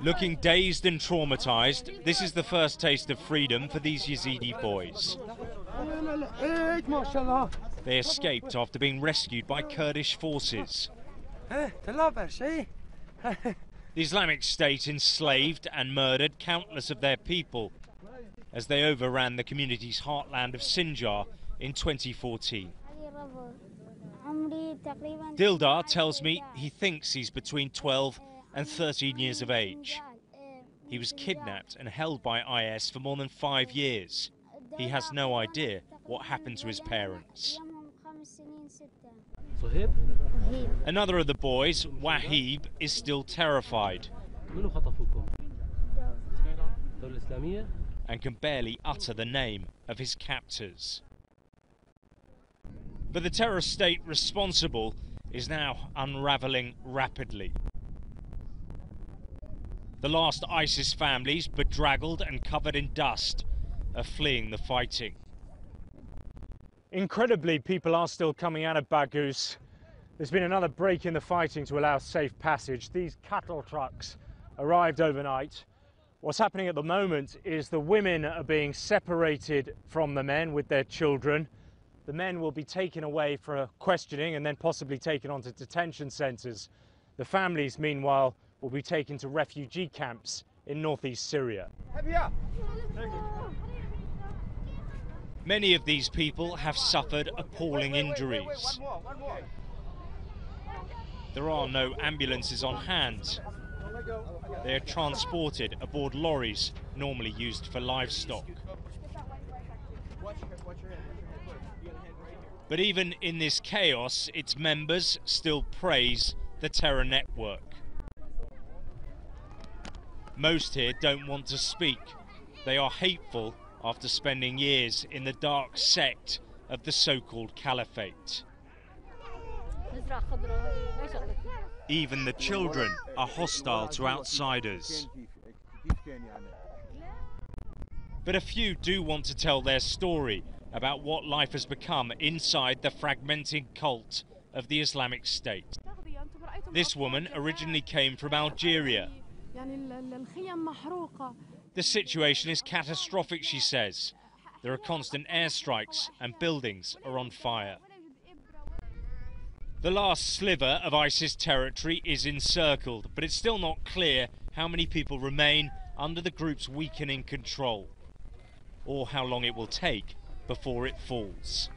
Looking dazed and traumatized, this is the first taste of freedom for these Yazidi boys. They escaped after being rescued by Kurdish forces. The Islamic State enslaved and murdered countless of their people as they overran the community's heartland of Sinjar in 2014. Dildar tells me he thinks he's between 12 and 13 years of age. He was kidnapped and held by IS for more than 5 years. He has no idea what happened to his parents. Another of the boys, Wahib, is still terrified and can barely utter the name of his captors. But the terrorist state responsible is now unraveling rapidly. The last ISIS families, bedraggled and covered in dust, are fleeing the fighting. Incredibly, people are still coming out of Baghouz. There's been another break in the fighting to allow safe passage. These cattle trucks arrived overnight. What's happening at the moment is the women are being separated from the men with their children. The men will be taken away for questioning and then possibly taken onto detention centres. The families, meanwhile, will be taken to refugee camps in northeast Syria. Many of these people have suffered appalling injuries. There are no ambulances on hand. They are transported aboard lorries normally used for livestock. But even in this chaos, its members still praise the terror network. Most here don't want to speak. They are hateful after spending years in the dark sect of the so-called caliphate. Even the children are hostile to outsiders. But a few do want to tell their story about what life has become inside the fragmenting cult of the Islamic State. This woman originally came from Algeria. The situation is catastrophic, she says. There are constant airstrikes and buildings are on fire. The last sliver of ISIS territory is encircled, but it's still not clear how many people remain under the group's weakening control, or how long it will take before it falls.